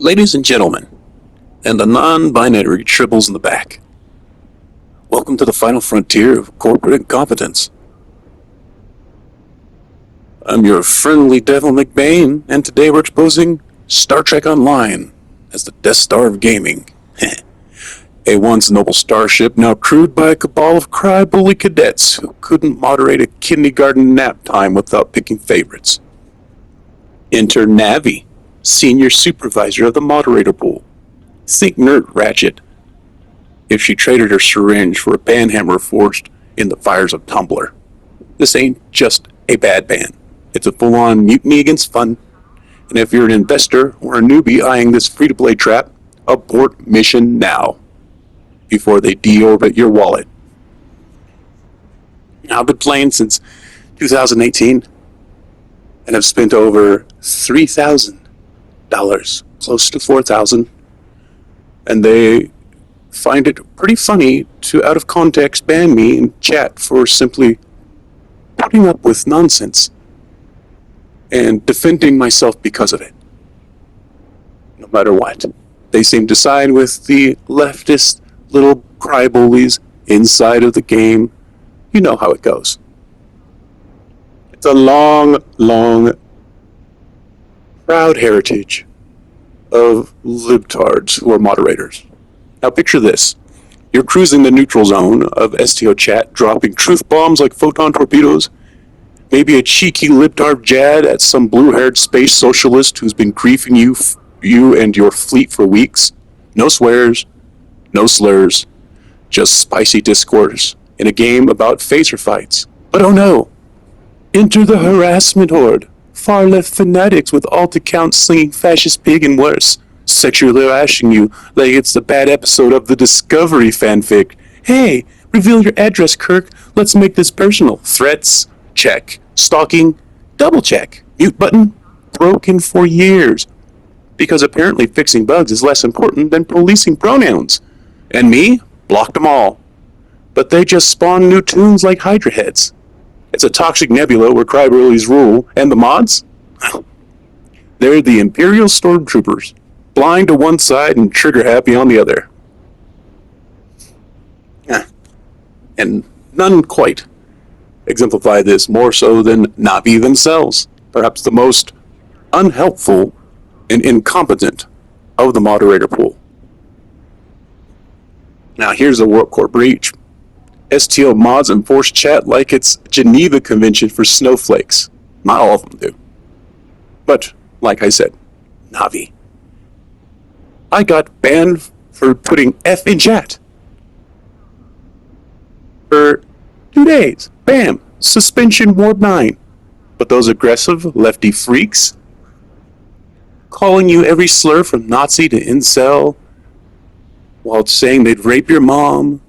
Ladies and gentlemen, and the non-binary tribbles in the back, welcome to the final frontier of corporate incompetence. I'm your friendly Devil McBain, and today we're exposing Star Trek Online as the Death Star of gaming. A once noble starship now crewed by a cabal of cry-bully cadets who couldn't moderate a kindergarten nap time without picking favorites. Enter Navi, senior supervisor of the moderator pool. Think Nerd Ratchet if she traded her syringe for a banhammer forged in the fires of Tumblr. This ain't just a bad ban. It's a full-on mutiny against fun. And if you're an investor or a newbie eyeing this free-to-play trap, abort mission now, before they deorbit your wallet. Now, I've been playing since 2018, and I've spent over $3,000, close to $4,000, and they find it pretty funny to out of context ban me in chat for simply putting up with nonsense and defending myself because of it. No matter what, they seem to side with the leftist little cry-bullies inside of the game. You know how it goes. It's a long, proud heritage of libtards who are moderators. Now picture this. You're cruising the neutral zone of STO chat, dropping truth bombs like photon torpedoes. Maybe a cheeky libtard jad at some blue-haired space socialist who's been griefing you and your fleet for weeks. No swears, no slurs, just spicy discourse in a game about phaser fights. But oh no! Enter the harassment horde. Far-left fanatics with alt accounts slinging fascist pig and worse, sexually harassing you like it's the bad episode of the Discovery fanfic. Hey, reveal your address, Kirk. Let's make this personal. Threats? Check. Stalking? Double check. Mute button? Broken for years. Because apparently fixing bugs is less important than policing pronouns. And me? Blocked them all. But they just spawn new tunes like Hydra heads. It's a toxic nebula where crybullies rule, and the mods? They're the Imperial Stormtroopers, blind to one side and trigger-happy on the other. And none quite exemplify this more so than Navi themselves, perhaps the most unhelpful and incompetent of the moderator pool. Now here's a warp core breach. STO mods enforce chat like it's Geneva Convention for snowflakes. Not all of them do. But, like I said, Navi. I got banned for putting F in chat. For 2 days. Bam! Suspension Ward 9. But those aggressive lefty freaks calling you every slur from Nazi to incel, while saying they'd rape your mom,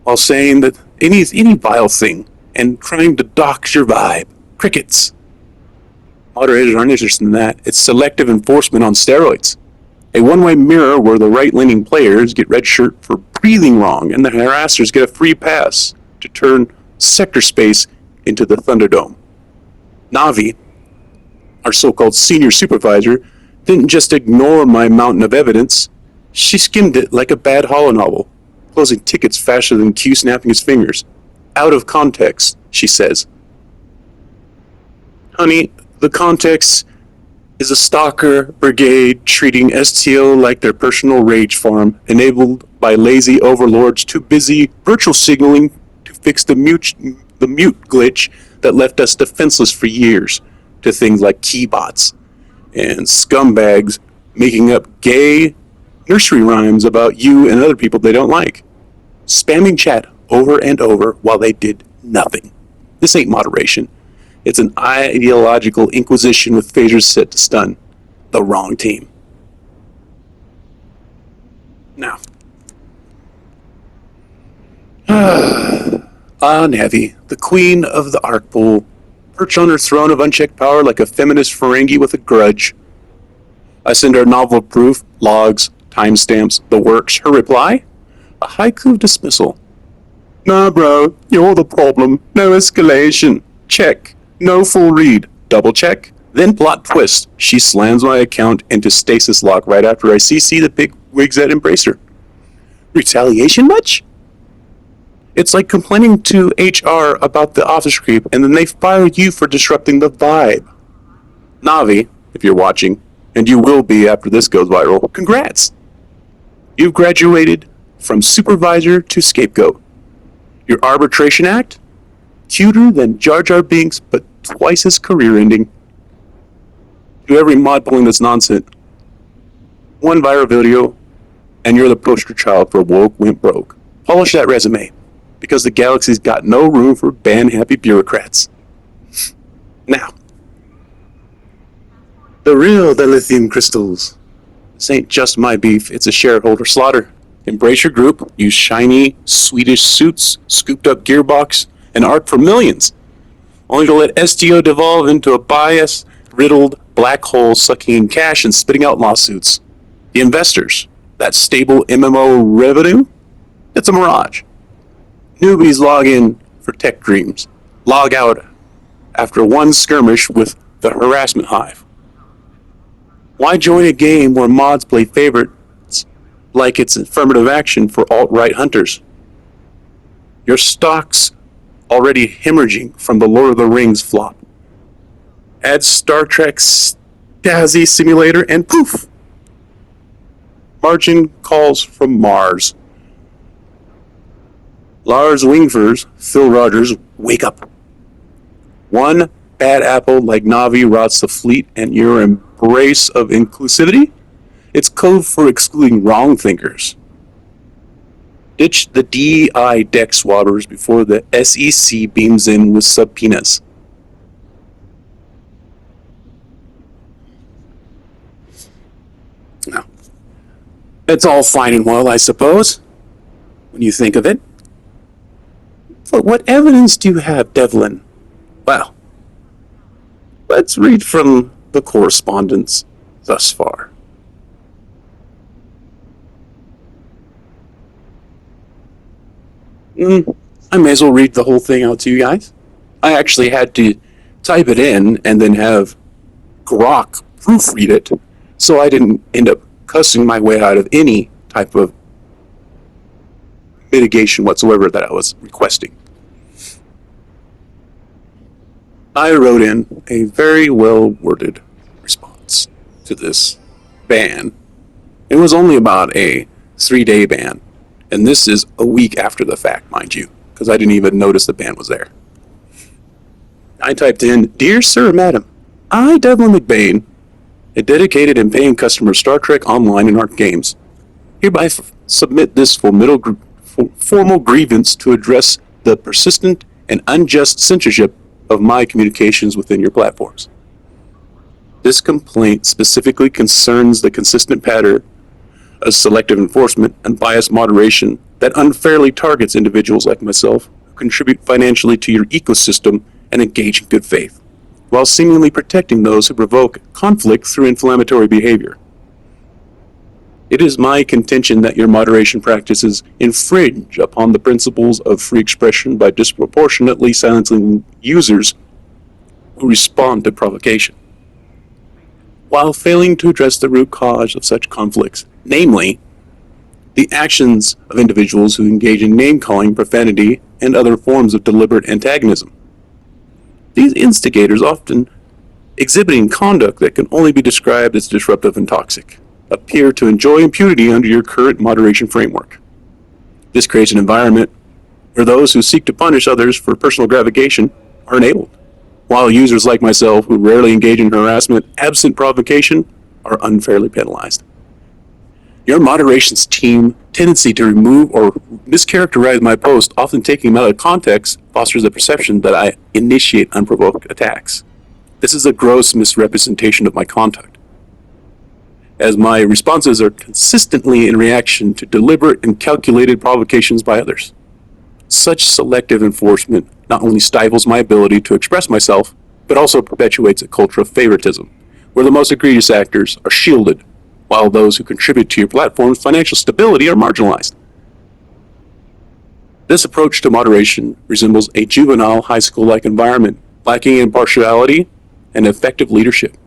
while saying that any vile thing, and trying to dox your vibe. Crickets. Moderators aren't interested in that. It's selective enforcement on steroids. A one-way mirror where the right-leaning players get red shirt for breathing wrong, and the harassers get a free pass to turn sector space into the Thunderdome. Navi, our so-called senior supervisor, didn't just ignore my mountain of evidence. She skimmed it like a bad holo novel, closing tickets faster than Q snapping his fingers. Out of context, she says. Honey, the context is a stalker brigade treating STO like their personal rage farm, enabled by lazy overlords too busy virtual signaling to fix the mute glitch that left us defenseless for years to things like keybots and scumbags making up gay nursery rhymes about you and other people they don't like, spamming chat over and over while they did nothing. This ain't moderation. It's an ideological inquisition with phasers set to stun the wrong team. Now, Navi, the queen of the Arc pool, perched on her throne of unchecked power like a feminist Ferengi with a grudge. I send her novel proof, logs, timestamps, the works. Her reply? A haiku of dismissal. Nah, bro, you're the problem. No escalation. Check. No full read. Double check. Then plot twist, she slams my account into stasis lock right after I CC the big wigs that embrace her. Retaliation much? It's like complaining to HR about the office creep and then they fire you for disrupting the vibe. Navi, if you're watching, and you will be after this goes viral, congrats! You've graduated from supervisor to scapegoat. Your arbitration act? Cuter than Jar Jar Binks, but twice as career-ending. To every mod pulling this nonsense, one viral video, and you're the poster child for woke went broke. Polish that resume, because the galaxy's got no room for ban-happy bureaucrats. Now, the lithium crystals. This ain't just my beef, it's a shareholder slaughter. Embrace your group, use shiny Swedish suits, scooped up gearbox, and Arc for millions, only to let STO devolve into a bias-riddled black hole sucking in cash and spitting out lawsuits. The investors, that stable MMO revenue, it's a mirage. Newbies log in for tech dreams, log out after one skirmish with the harassment hive. Why join a game where mods play favorites like it's affirmative action for alt-right hunters? Your stock's already hemorrhaging from the Lord of the Rings flop. Add Star Trek Stasi Simulator and poof! Margin calls from Mars. Lars Wingfors, Phil Rogers, wake up. One bad apple like Navi rots the fleet and your embrace of inclusivity? It's code for excluding wrong thinkers. Ditch the DEI deck swabbers before the SEC beams in with subpoenas. Now, it's all fine and well, I suppose, when you think of it. But what evidence do you have, Devlin? Well, let's read from the correspondence thus far. I may as well read the whole thing out to you guys. I actually had to type it in and then have Grok proofread it, so I didn't end up cussing my way out of any type of mitigation whatsoever that I was requesting. I wrote in a very well-worded response to this ban. It was only about a 3-day ban, and this is a week after the fact, mind you, because I didn't even notice the ban was there. I typed in, Dear Sir, Madam, I, Devlin McBain, a dedicated and paying customer of Star Trek Online and Arc Games, hereby submit this formal grievance to address the persistent and unjust censorship of my communications within your platforms. This complaint specifically concerns the consistent pattern of selective enforcement and biased moderation that unfairly targets individuals like myself who contribute financially to your ecosystem and engage in good faith, while seemingly protecting those who provoke conflict through inflammatory behavior. It is my contention that your moderation practices infringe upon the principles of free expression by disproportionately silencing users who respond to provocation, while failing to address the root cause of such conflicts, namely, the actions of individuals who engage in name-calling, profanity, and other forms of deliberate antagonism. These instigators often exhibiting conduct that can only be described as disruptive and toxic, appear to enjoy impunity under your current moderation framework. This creates an environment where those who seek to punish others for personal gratification are enabled, while users like myself, who rarely engage in harassment absent provocation, are unfairly penalized. Your moderation's team tendency to remove or mischaracterize my post, often taking them out of context, fosters the perception that I initiate unprovoked attacks. This is a gross misrepresentation of my conduct, as my responses are consistently in reaction to deliberate and calculated provocations by others. Such selective enforcement not only stifles my ability to express myself, but also perpetuates a culture of favoritism, where the most egregious actors are shielded, while those who contribute to your platform's financial stability are marginalized. This approach to moderation resembles a juvenile high school-like environment, lacking impartiality and effective leadership.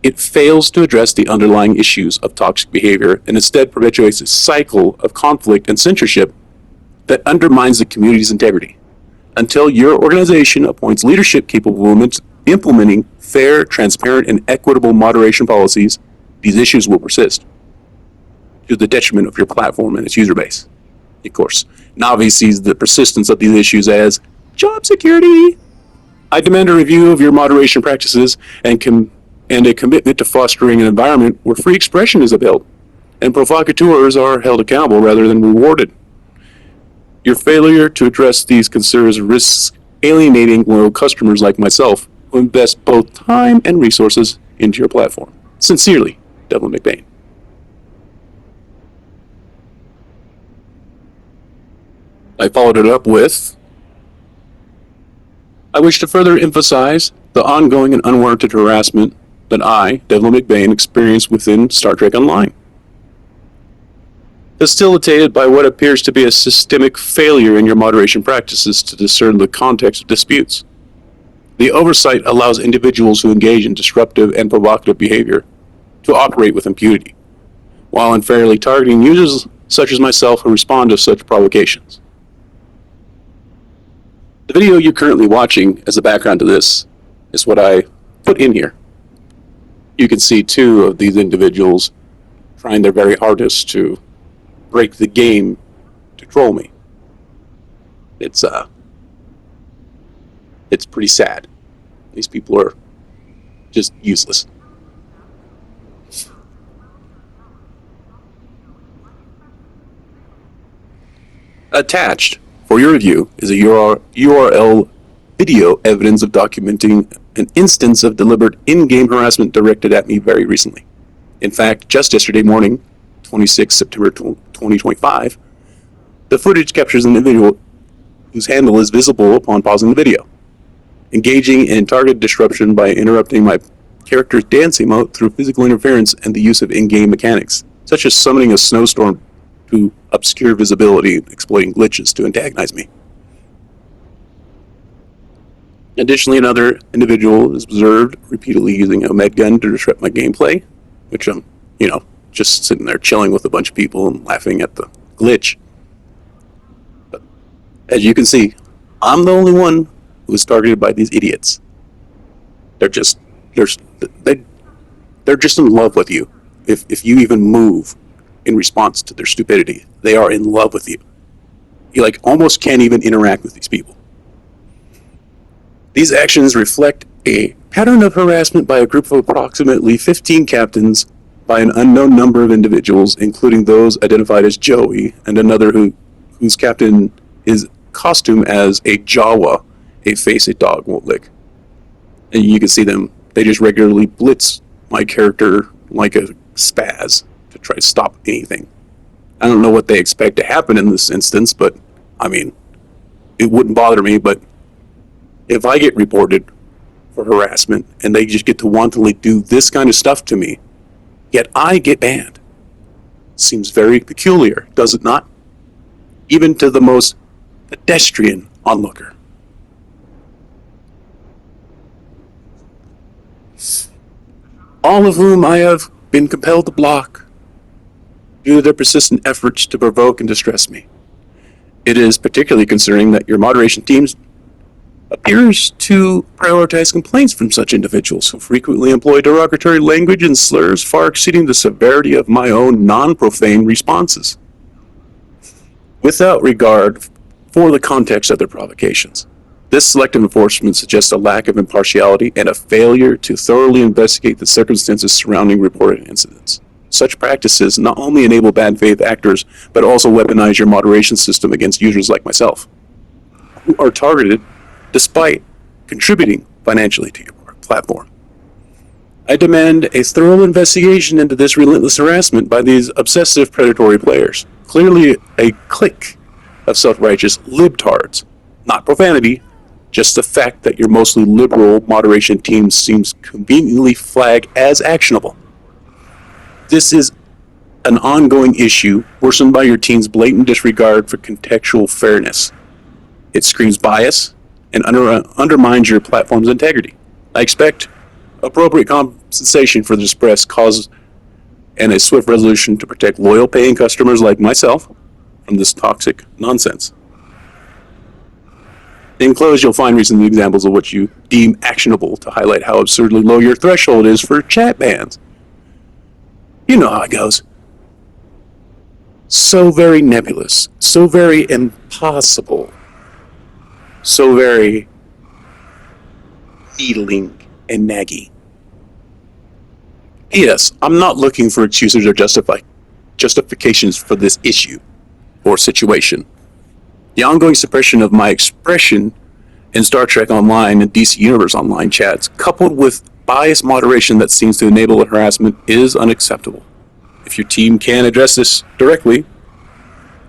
It fails to address the underlying issues of toxic behavior and instead perpetuates a cycle of conflict and censorship that undermines the community's integrity. Until your organization appoints leadership capable of implementing fair, transparent, and equitable moderation policies, these issues will persist to the detriment of your platform and its user base. Of course, Navi sees the persistence of these issues as job security. I demand a review of your moderation practices and a commitment to fostering an environment where free expression is upheld and provocateurs are held accountable rather than rewarded. Your failure to address these concerns risks alienating loyal customers like myself who invest both time and resources into your platform. Sincerely, Devlin McBain. I followed it up with, I wish to further emphasize the ongoing and unwarranted harassment that I, Devlin McBain, experienced within Star Trek Online. Facilitated by what appears to be a systemic failure in your moderation practices to discern the context of disputes. The oversight allows individuals who engage in disruptive and provocative behavior to operate with impunity, while unfairly targeting users such as myself who respond to such provocations. The video you're currently watching as a background to this is what I put in here. You can see two of these individuals trying their very hardest to break the game to troll me. It's pretty sad. These people are just useless. Attached for your review is a URL video evidence of documenting an instance of deliberate in-game harassment directed at me very recently. In fact, just yesterday morning, 26 September 2025, the footage captures an individual whose handle is visible upon pausing the video, engaging in targeted disruption by interrupting my character's dance emote through physical interference and the use of in-game mechanics, such as summoning a snowstorm to obscure visibility and exploiting glitches to antagonize me. Additionally, another individual is observed repeatedly using a med gun to disrupt my gameplay, which I'm, just sitting there chilling with a bunch of people and laughing at the glitch. But as you can see, I'm the only one who was targeted by these idiots. They're just in love with you. If you even move in response to their stupidity, they are in love with you. You almost can't even interact with these people. These actions reflect a pattern of harassment by a group of approximately 15 captains by an unknown number of individuals, including those identified as Joey and another whose captain is costumed as a Jawa, a face a dog won't lick. And you can see them, they just regularly blitz my character like a spaz to try to stop anything. I don't know what they expect to happen in this instance, but it wouldn't bother me, but if I get reported for harassment and they just get to wantonly do this kind of stuff to me, yet I get banned, seems very peculiar, does it not? Even to the most pedestrian onlooker. All of whom I have been compelled to block due to their persistent efforts to provoke and distress me. It is particularly concerning that your moderation teams appears to prioritize complaints from such individuals who frequently employ derogatory language and slurs far exceeding the severity of my own non-profane responses, without regard for the context of their provocations. This selective enforcement suggests a lack of impartiality and a failure to thoroughly investigate the circumstances surrounding reported incidents. Such practices not only enable bad faith actors, but also weaponize your moderation system against users like myself, who are targeted despite contributing financially to your platform. I demand a thorough investigation into this relentless harassment by these obsessive predatory players. Clearly a clique of self-righteous libtards. Not profanity, just the fact that your mostly liberal moderation team seems conveniently flagged as actionable. This is an ongoing issue worsened by your team's blatant disregard for contextual fairness. It screams bias and undermines your platform's integrity. I expect appropriate compensation for the distress caused and a swift resolution to protect loyal paying customers like myself from this toxic nonsense. Enclosed, you'll find recent examples of what you deem actionable to highlight how absurdly low your threshold is for chat bans. You know how it goes. So very nebulous, so very impossible, so very needling and naggy. P.S. I'm not looking for excuses or justifications for this issue or situation. The ongoing suppression of my expression in Star Trek Online and DC Universe Online chats, coupled with biased moderation that seems to enable harassment, is unacceptable. If your team can address this directly,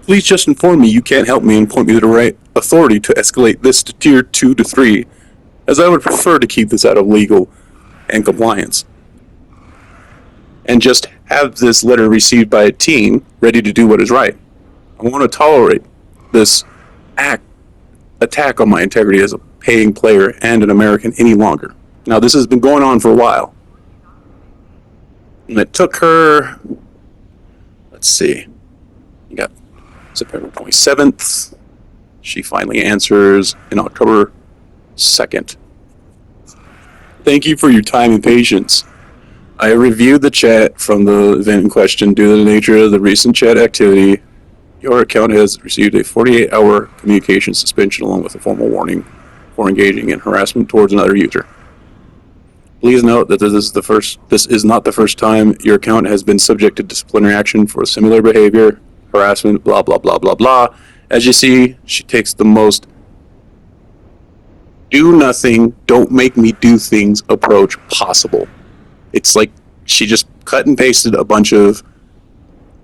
please just inform me you can't help me and point me to the right authority to escalate this to tier 2 to 3, as I would prefer to keep this out of legal and compliance. And just have this letter received by a team ready to do what is right. I won't want to tolerate this attack on my integrity as a paying player and an American any longer. Now, this has been going on for a while. And it took her, let's see, you got September 27th. She finally answers in October 2nd. Thank you for your time and patience. I reviewed the chat from the event in question. Due to the nature of the recent chat activity, your account has received a 48-hour communication suspension along with a formal warning for engaging in harassment towards another user. Please note that this is not the first time your account has been subject to disciplinary action for similar behavior, harassment, blah, blah, blah, blah, blah. As you see, she takes the most do nothing, don't make me do things approach possible. It's like she just cut and pasted a bunch of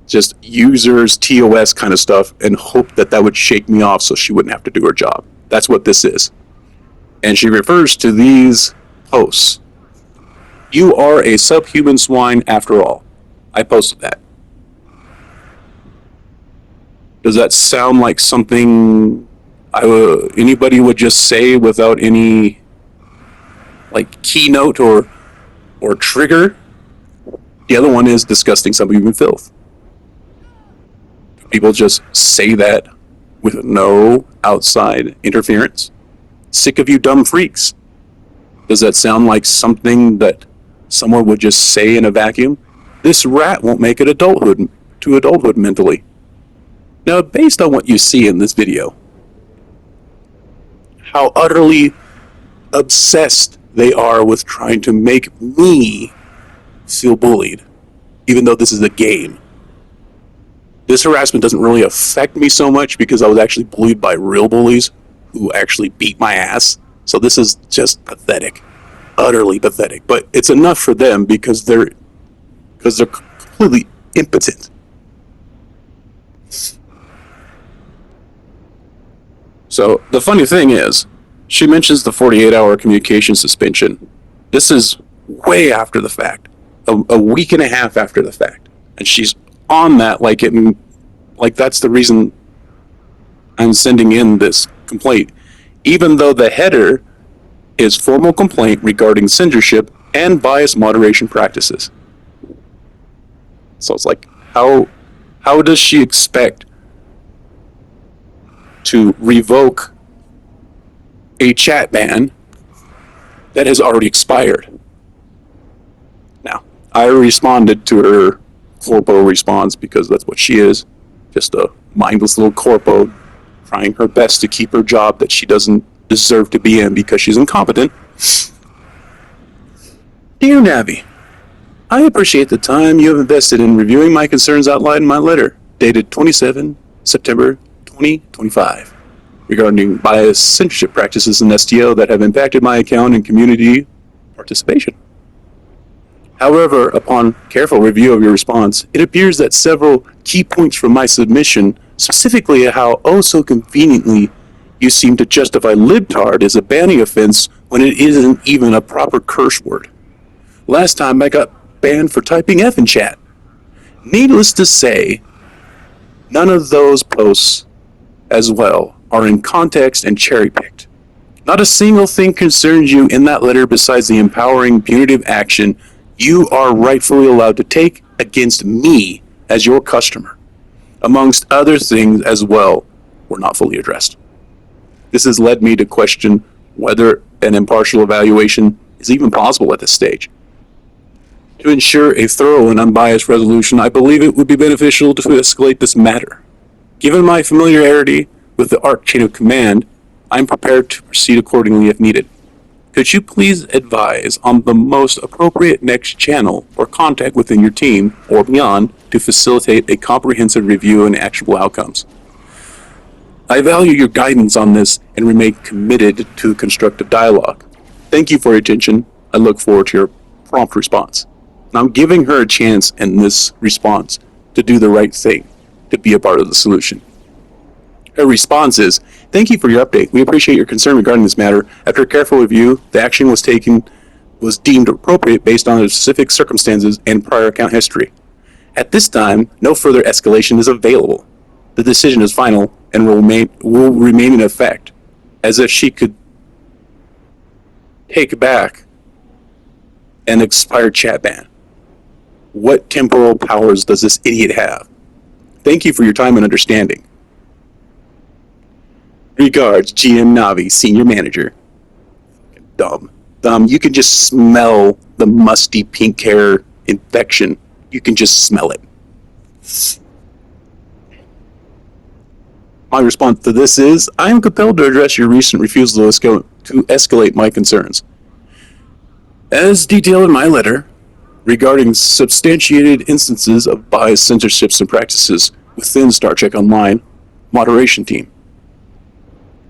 just users, TOS kind of stuff, and hoped that that would shake me off so she wouldn't have to do her job. That's what this is. And she refers to these posts. You are a subhuman swine after all. I posted that. Does that sound like something anybody would just say without any like keynote or trigger? The other one is disgusting subhuman filth. People just say that with no outside interference. Sick of you dumb freaks. Does that sound like something that someone would just say in a vacuum? This rat won't make it to adulthood mentally. Now, based on what you see in this video, how utterly obsessed they are with trying to make me feel bullied, even though this is a game. This harassment doesn't really affect me so much because I was actually bullied by real bullies who actually beat my ass. So this is just pathetic, utterly pathetic. But it's enough for them because they're completely impotent. So the funny thing is, she mentions the 48-hour communication suspension. This is way after the fact, a week and a half after the fact, and she's on that like that's the reason I'm sending in this complaint, even though the header is formal complaint regarding censorship and bias moderation practices. So it's like, how does she expect to revoke a chat ban that has already expired? Now, I responded to her corpo response because that's what she is, just a mindless little corpo trying her best to keep her job that she doesn't deserve to be in because she's incompetent. Dear Navi, I appreciate the time you have invested in reviewing my concerns outlined in my letter, dated 27 September 2025, regarding bias censorship practices in STO that have impacted my account and community participation. However, upon careful review of your response, it appears that several key points from my submission, specifically how oh so conveniently you seem to justify libtard as a banning offense when it isn't even a proper curse word. Last time I got banned for typing F in chat. Needless to say, none of those posts as well are in context and cherry-picked. Not a single thing concerns you in that letter besides the empowering punitive action you are rightfully allowed to take against me as your customer, amongst other things as well, were not fully addressed. This has led me to question whether an impartial evaluation is even possible at this stage. To ensure a thorough and unbiased resolution, I believe it would be beneficial to escalate this matter. Given my familiarity with the Arc chain of command, I am prepared to proceed accordingly if needed. Could you please advise on the most appropriate next channel or contact within your team or beyond to facilitate a comprehensive review and actionable outcomes? I value your guidance on this and remain committed to constructive dialogue. Thank you for your attention. I look forward to your prompt response. And I'm giving her a chance in this response to do the right thing, to be a part of the solution. Her response is, thank you for your update. We appreciate your concern regarding this matter. After a careful review, the action was deemed appropriate based on the specific circumstances and prior account history. At this time, no further escalation is available. The decision is final and will remain in effect, as if she could take back an expired chat ban. What temporal powers does this idiot have? Thank you for your time and understanding. Regards, GM Navi, Senior Manager. Dumb. You can just smell the musty pink hair infection. You can just smell it. My response to this is, I am compelled to address your recent refusal to escalate my concerns. As detailed in my letter, regarding substantiated instances of biased censorships and practices within Star Trek Online moderation team.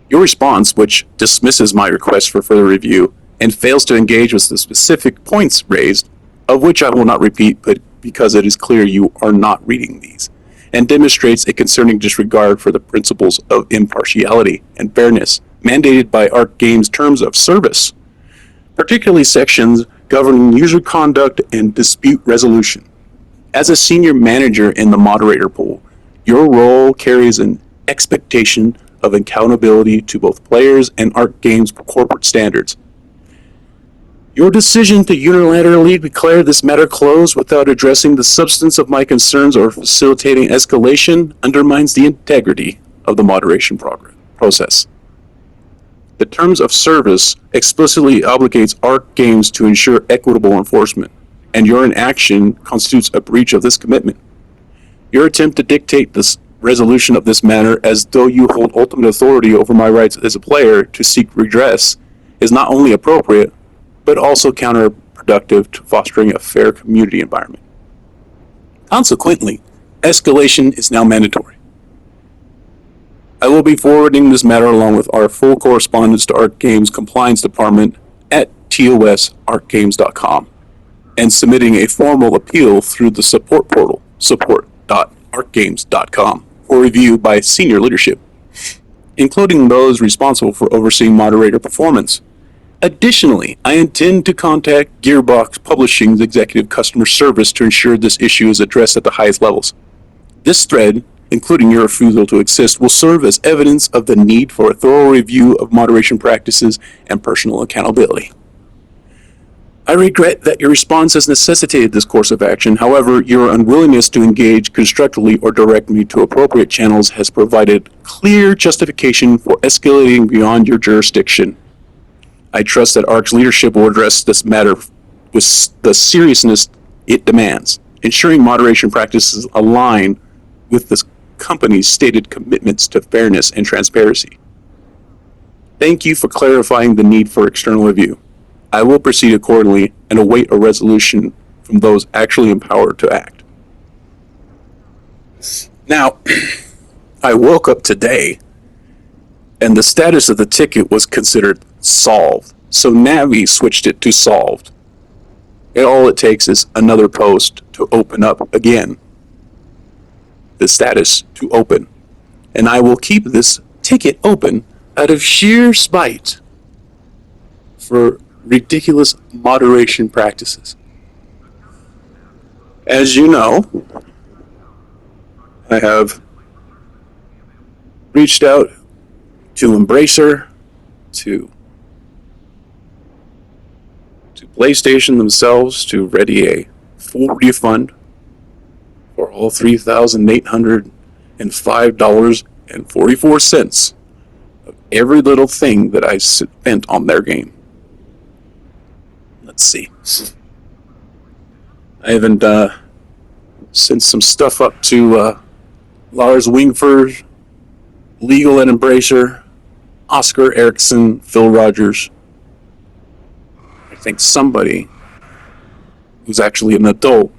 Your response, which dismisses my request for further review and fails to engage with the specific points raised, of which I will not repeat, but because it is clear you are not reading these, and demonstrates a concerning disregard for the principles of impartiality and fairness mandated by Arc Games' terms of service, particularly sections governing user conduct and dispute resolution. As a senior manager in the moderator pool, your role carries an expectation of accountability to both players and Arc Games' corporate standards. Your decision to unilaterally declare this matter closed without addressing the substance of my concerns or facilitating escalation undermines the integrity of the moderation process. The terms of service explicitly obligates Arc Games to ensure equitable enforcement, and your inaction constitutes a breach of this commitment. Your attempt to dictate this resolution of this matter as though you hold ultimate authority over my rights as a player to seek redress is not only appropriate, but also counterproductive to fostering a fair community environment. Consequently, escalation is now mandatory. I will be forwarding this matter along with our full correspondence to Arc Games Compliance Department at tosarcgames.com and submitting a formal appeal through the support portal, support.arcgames.com, for review by senior leadership, including those responsible for overseeing moderator performance. Additionally, I intend to contact Gearbox Publishing's executive customer service to ensure this issue is addressed at the highest levels. This thread, including your refusal to assist, will serve as evidence of the need for a thorough review of moderation practices and personal accountability. I regret that your response has necessitated this course of action. However, your unwillingness to engage constructively or direct me to appropriate channels has provided clear justification for escalating beyond your jurisdiction. I trust that ARC's leadership will address this matter with the seriousness it demands, ensuring moderation practices align with the company's stated commitments to fairness and transparency. Thank you for clarifying the need for external review. I will proceed accordingly and await a resolution from those actually empowered to act. Now, I woke up today and the status of the ticket was considered solved. So Navi switched it to solved. And all it takes is another post to open up again. The status to open. And I will keep this ticket open out of sheer spite for ridiculous moderation practices. As you know, I have reached out to Embracer, to to PlayStation themselves to ready a full refund for all $3,805.44 of every little thing that I spent on their game. Let's see. I haven't sent some stuff up to Lars Wingford, Legal and Embracer, Oscar Erickson, Phil Rogers. I think somebody who's actually an adult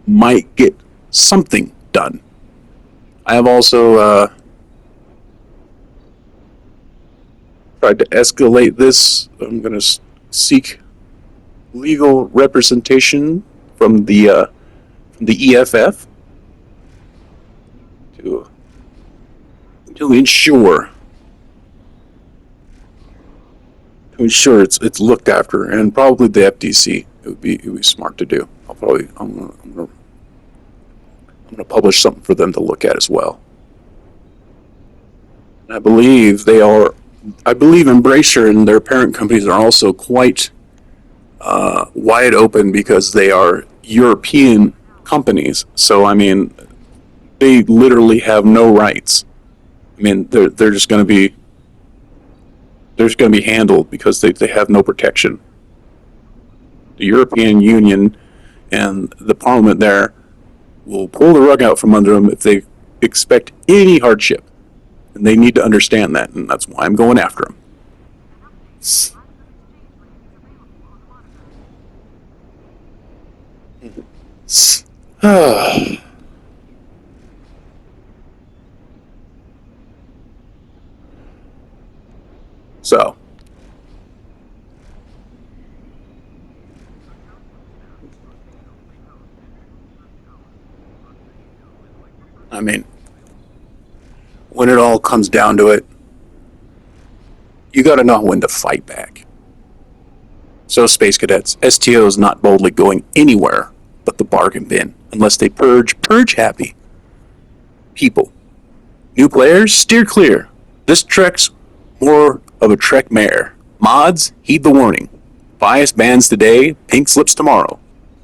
might get something done. I have also tried to escalate this. I'm going to seek legal representation from the EFF to ensure it's looked after, and probably the FTC. It would be smart to do. I'm gonna publish something for them to look at as well. I believe Embracer and their parent companies are also quite wide open because they are European companies. So I mean, they literally have no rights. I mean, they're just going to be handled because they have no protection. The European Union and the Parliament there will pull the rug out from under them if they expect any hardship, and they need to understand that, and that's why I'm going after them. So, I mean, when it all comes down to it, you got to know when to fight back. So, Space Cadets, STO is not boldly going anywhere but the bargain bin unless they purge happy. People, new players, steer clear. This Trek's more of a Trek mare. Mods, heed the warning. Bias bans today, pink slips tomorrow.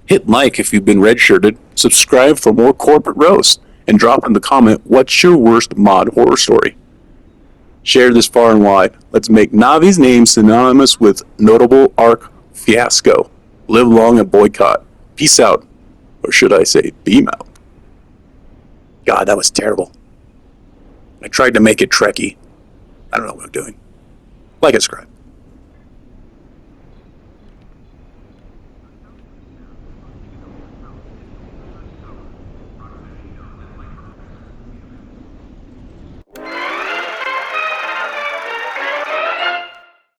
Hit like if you've been redshirted, subscribe for more corporate roast, and drop in the comment what's your worst mod horror story. Share this far and wide. Let's make Navi's name synonymous with notable Arc fiasco. Live long and boycott. Peace out. Or should I say, beam out. God, that was terrible. I tried to make it Trekky. I don't know what I'm doing. Like and subscribe.